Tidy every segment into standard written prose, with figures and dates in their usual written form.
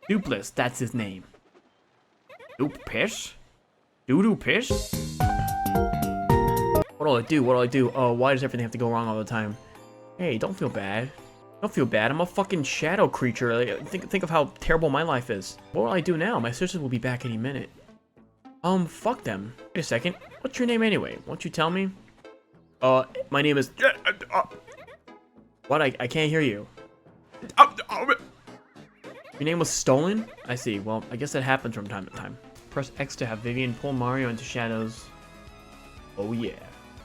Duplis, that's his name. Doop piss? Doo-doo piss? What do I do? What do I do? Oh, why does everything have to go wrong all the time? Hey, don't feel bad. Don't feel bad. I'm a fucking shadow creature. Like, think of how terrible my life is. What will I do now? My sisters will be back any minute. Fuck them. Wait a second. What's your name anyway? Won't you tell me? My name is... What? I can't hear you. Your name was stolen? I see. Well, I guess that happens from time to time. Press X to have Vivian pull Mario into shadows. Oh yeah.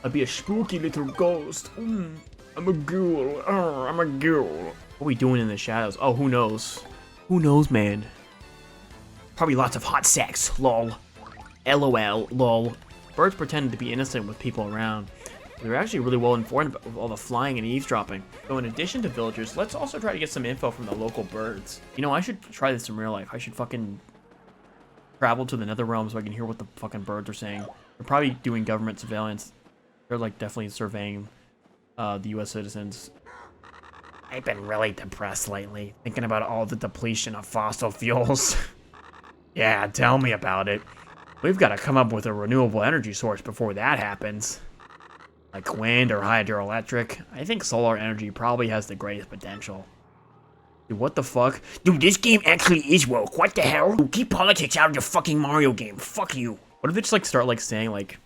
I'll be a spooky little ghost. I'm a ghoul. I'm a ghoul. What are we doing in the shadows? Oh, who knows? Who knows, man? Probably lots of hot sex. Lol. LOL. Lol. Birds pretended to be innocent with people around. They're actually really well informed about all the flying and eavesdropping. So in addition to villagers, let's also try to get some info from the local birds. You know, I should try this in real life. I should fucking travel to the nether realm so I can hear what the fucking birds are saying. They're probably doing government surveillance. They're like definitely surveying the US citizens. I've been really depressed lately, thinking about all the depletion of fossil fuels. Yeah, tell me about it. We've got to come up with a renewable energy source before that happens. Like wind or hydroelectric. I think solar energy probably has the greatest potential. Dude, what the fuck? Dude, this game actually is woke. What the hell? Dude, keep politics out of your fucking Mario game. Fuck you. What if they just like start like saying like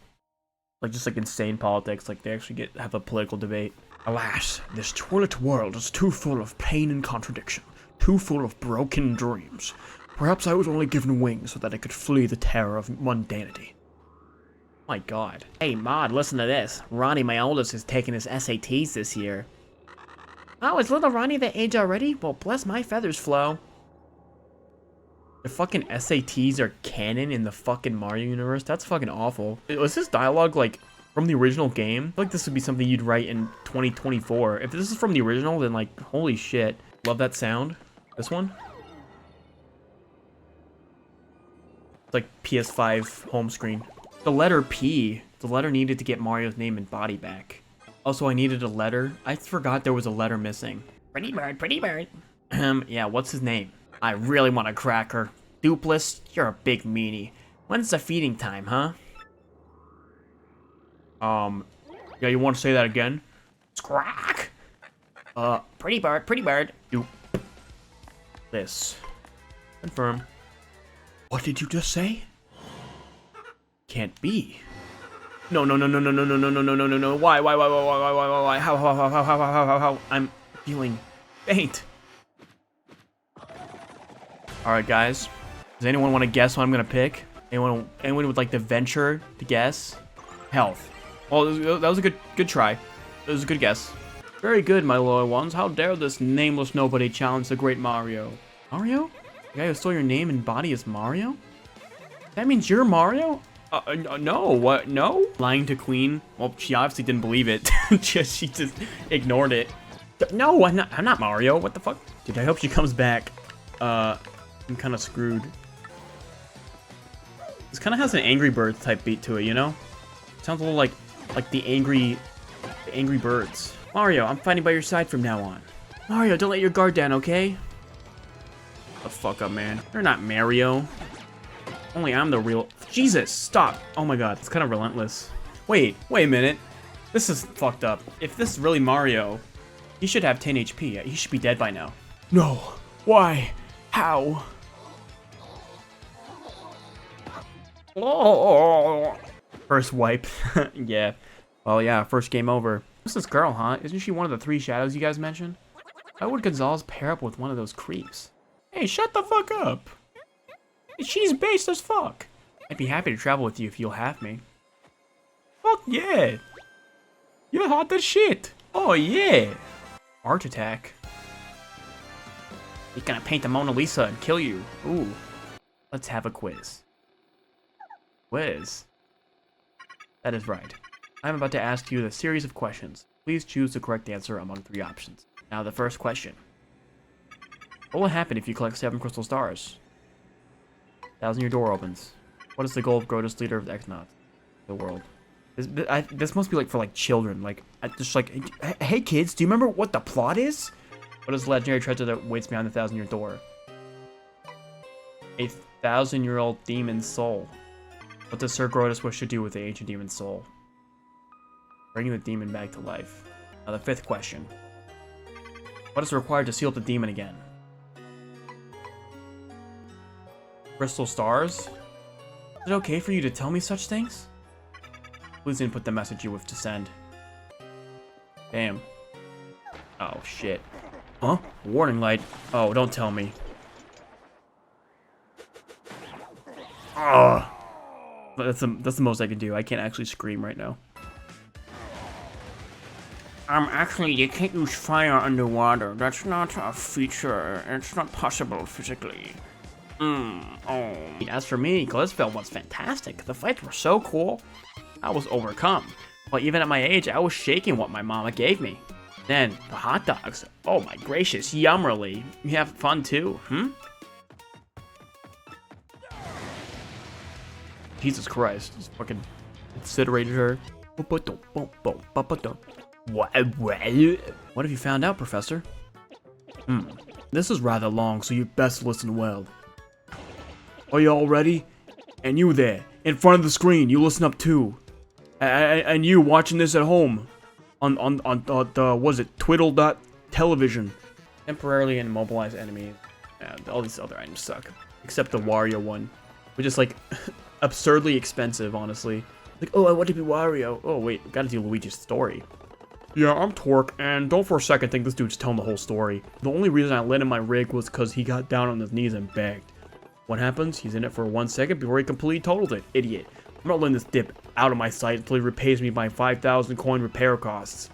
just like insane politics, like they actually have a political debate? Alas, this twirlet world is too full of pain and contradiction, too full of broken dreams. Perhaps I was only given wings so that I could flee the terror of mundanity. My god. Hey, Mod, listen to this. Ronnie, my oldest, is taking his SATs this year. Oh, is little Ronnie that age already? Well, bless my feathers, Flo. The fucking SATs are canon in the fucking Mario universe? That's fucking awful. Was this dialogue, like, from the original game? I feel like this would be something you'd write in 2024. If this is from the original, then, like, holy shit. Love that sound. This one? It's like PS5 home screen. The letter P. The letter needed to get Mario's name and body back. Also, I needed a letter. I forgot there was a letter missing. Pretty bird, pretty bird. Yeah, what's his name? I really want a cracker. Duplis, you're a big meanie. When's the feeding time, huh? Yeah, you want to say that again? Squawk! Pretty bird, pretty bird. Dupe. This. Confirm. What did you just say? Can't be. No. Why? How? I'm feeling faint. Alright, guys. Does anyone want to guess what I'm gonna pick? Anyone would like to venture to guess? Health. Well, that was a good try. That was a good guess. Very good, my loyal ones. How dare this nameless nobody challenge the great Mario? Mario? The guy who stole your name and body is Mario? That means you're Mario? No, what? No? Lying to Queen? Well, she obviously didn't believe it. she just ignored it. No, I'm not Mario. What the fuck? Dude, I hope she comes back. I'm kind of screwed. This kind of has an Angry Birds type beat to it, you know? Sounds a little like the Angry Birds. Mario, I'm fighting by your side from now on. Mario, don't let your guard down, okay? The fuck up, man. You're not Mario. Only I'm the real... Jesus, stop. Oh my god, it's kind of relentless. Wait a minute. This is fucked up. If this is really Mario, he should have 10 HP. He should be dead by now. No. Why? How? Oh. First wipe. Yeah. Well, yeah, first game over. Who's this girl, huh? Isn't she one of the 3 shadows you guys mentioned? Why would Gonzalez pair up with one of those creeps? Hey, shut the fuck up. She's based as fuck. I'd be happy to travel with you if you'll have me. Fuck yeah. You're hot as shit. Oh yeah. Art attack. He's gonna paint the Mona Lisa and kill you. Ooh. Let's have a quiz. Quiz? That is right. I'm about to ask you a series of questions. Please choose the correct answer among 3 options. Now the first question. What will happen if you collect 7 crystal stars? 1,000-year door opens. What is the goal of greatest leader of the Xnauts? The world. This must be like for like children. Like, just like, hey kids, do you remember what the plot is? What is the legendary treasure that waits behind the 1,000-year door? A 1,000-year-old demon soul. What does Sir Grotus wish to do with the ancient demon soul? Bringing the demon back to life. Now the 5th question. What is required to seal up the demon again? Crystal stars? Is it okay for you to tell me such things? Please input the message you wish to send. Damn. Oh, shit. Huh? Warning light. Oh, don't tell me. Ugh. That's the most I can do. I can't actually scream right now. Actually, you can't use fire underwater. That's not a feature. It's not possible physically. Oh. As for me, Glisfeld was fantastic. The fights were so cool. I was overcome. But even at my age, I was shaking what my mama gave me. Then, the hot dogs. Oh my gracious, yummerly. You have fun too, Jesus Christ, just fucking incinerated her. What have you found out, Professor? This is rather long, so you best listen well. Are you all ready? And you there, in front of the screen, you listen up too. And you watching this at home, on the what is it, twiddle.television. Temporarily immobilized enemies. Yeah, all these other items suck, except the Wario one, which is like absurdly expensive, honestly. Like, oh, I want to be Wario. Oh wait, gotta do Luigi's story. Yeah, I'm Torque, and don't for a second think this dude's telling the whole story. The only reason I let in my rig was because he got down on his knees and begged. What happens? He's in it for 1 second before he completely totaled it. Idiot. I'm not letting this dip out of my sight until he repays me my 5,000 coin repair costs.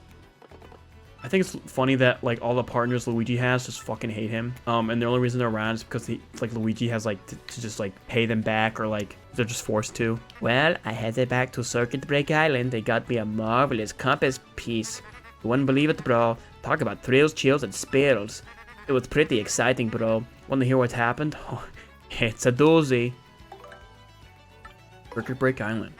I think it's funny that, like, all the partners Luigi has just fucking hate him. And the only reason they're around is because Luigi has, like, to just, like, pay them back, or, like, they're just forced to. Well, I headed back to Circuit Break Island. They got me a marvelous compass piece. You wouldn't believe it, bro. Talk about thrills, chills, and spills. It was pretty exciting, bro. Want to hear what happened? Oh, it's a doozy. Circuit Break Island.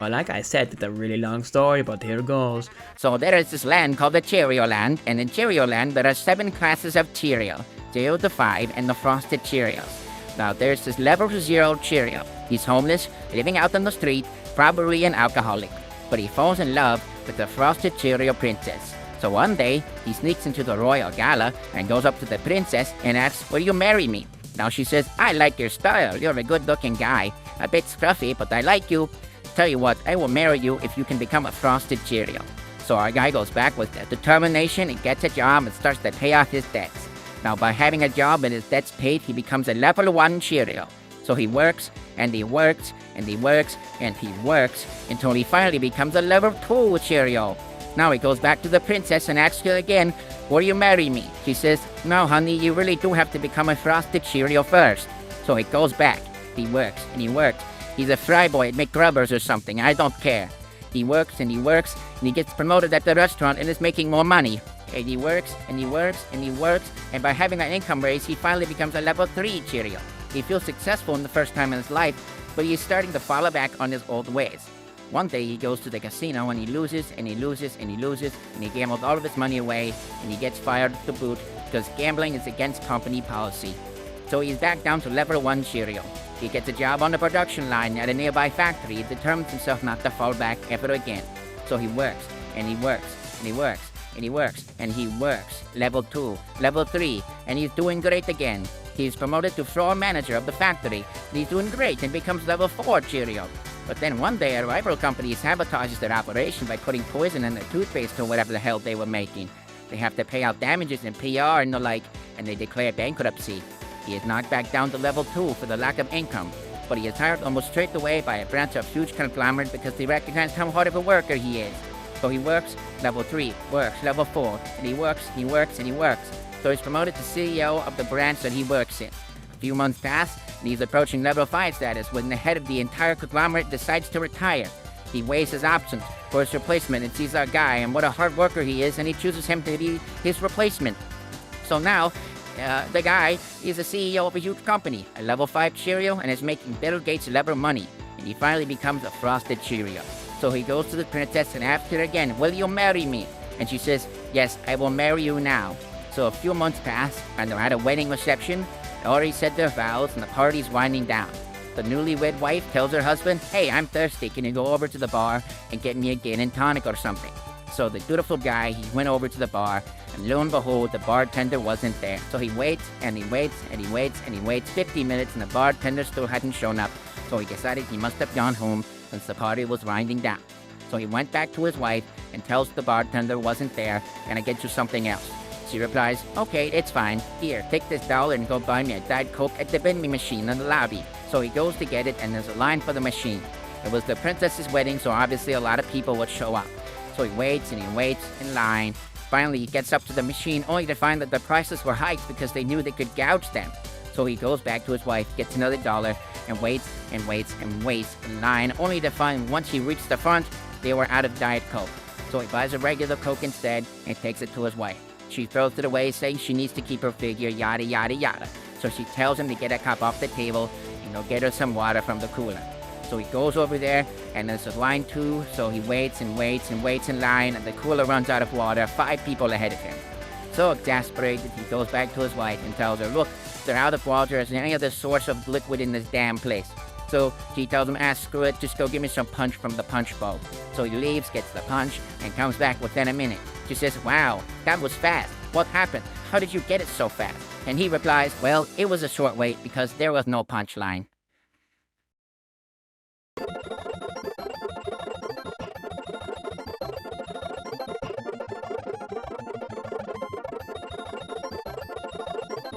Well, like I said, it's a really long story, but here goes. So there is this land called the Cheerio Land, and in Cheerio Land there are 7 classes of Cheerio. 0 to 5, and the Frosted Cheerios. Now there's this level 0 Cheerio. He's homeless, living out on the street, probably an alcoholic. But he falls in love with the Frosted Cheerio princess. So one day, he sneaks into the royal gala and goes up to the princess and asks, will you marry me? Now she says, I like your style, you're a good looking guy. A bit scruffy, but I like you. Tell you what, I will marry you if you can become a Frosted Cheerio. So our guy goes back with determination and gets a job and starts to pay off his debts. Now by having a job and his debts paid, he becomes a level 1 Cheerio. So he works, and he works, and he works, and he works, until he finally becomes a level 2 Cheerio. Now he goes back to the princess and asks her again, will you marry me? She says, no honey, you really do have to become a Frosted Cheerio first. So he goes back, he works, and he works. He's a fry boy at McGrubbers or something, I don't care. He works, and he works, and he gets promoted at the restaurant and is making more money. And he works, and he works, and he works, and by having an income raise, he finally becomes a level 3 Cheerio. He feels successful in the first time in his life, but he is starting to fall back on his old ways. One day he goes to the casino and he loses, and he loses, and he loses, and he gambles all of his money away, and he gets fired to boot because gambling is against company policy. So he's back down to level 1 Cheerio. He gets a job on the production line at a nearby factory and determines himself not to fall back ever again. So he works, and he works, and he works, and he works, and he works. Level 2, level 3, and he's doing great again. He's promoted to floor manager of the factory, and he's doing great and becomes level 4 Cheerio. But then one day a rival company sabotages their operation by putting poison in their toothpaste or whatever the hell they were making. They have to pay out damages and PR and the like, and they declare bankruptcy. He is knocked back down to level 2 for the lack of income, but he is hired almost straight away by a branch of huge conglomerate because they recognize how hard of a worker he is. So he works, level 3, works, level 4, and he works, and he works, and he works. So he's promoted to CEO of the branch that he works in. A few months pass, and he's approaching level 5 status when the head of the entire conglomerate decides to retire. He weighs his options for his replacement and sees our guy and what a hard worker he is, and he chooses him to be his replacement. So now, the guy is the CEO of a huge company, a level 5 Cheerio, and is making Bill Gates level money. And he finally becomes a Frosted Cheerio. So he goes to the princess and asks her again, will you marry me? And she says, yes, I will marry you now. So a few months pass, and they're at a wedding reception, They already said their vows, and the party's winding down. The newlywed wife tells her husband, "Hey, I'm thirsty. Can you go over to the bar and get me a gin and tonic or something?" So the dutiful guy, he went over to the bar, and lo and behold, the bartender wasn't there. So he waits, and he waits, and he waits, and he waits 50 minutes, and the bartender still hadn't shown up. So he decided he must have gone home since the party was winding down. So he went back to his wife and tells the bartender wasn't there, "Can I get you something else?" She replies, "Okay, it's fine. Here, take this $1 and go buy me a Diet Coke at the vending machine in the lobby." So he goes to get it, and there's a line for the machine. It was the princess's wedding, so obviously a lot of people would show up. So he waits and he waits in line. Finally, he gets up to the machine, only to find that the prices were hiked because they knew they could gouge them. So he goes back to his wife, gets another $1, and waits and waits and waits in line, only to find once he reached the front, they were out of Diet Coke. So he buys a regular Coke instead and takes it to his wife. She throws it away, saying she needs to keep her figure, yada yada yada. So she tells him to get a cup off the table and go get her some water from the cooler. So he goes over there, and there's a line too, so he waits and waits and waits in line, and the cooler runs out of water 5 people ahead of him. So exasperated, he goes back to his wife and tells her, "Look, they're out of water. Is there any other source of liquid in this damn place?" So she tells him, "Screw it, just go give me some punch from the punch bowl." So he leaves, gets the punch, and comes back within a minute. She says, "Wow, that was fast. What happened? How did you get it so fast?" And he replies, "Well, it was a short wait because there was no punchline."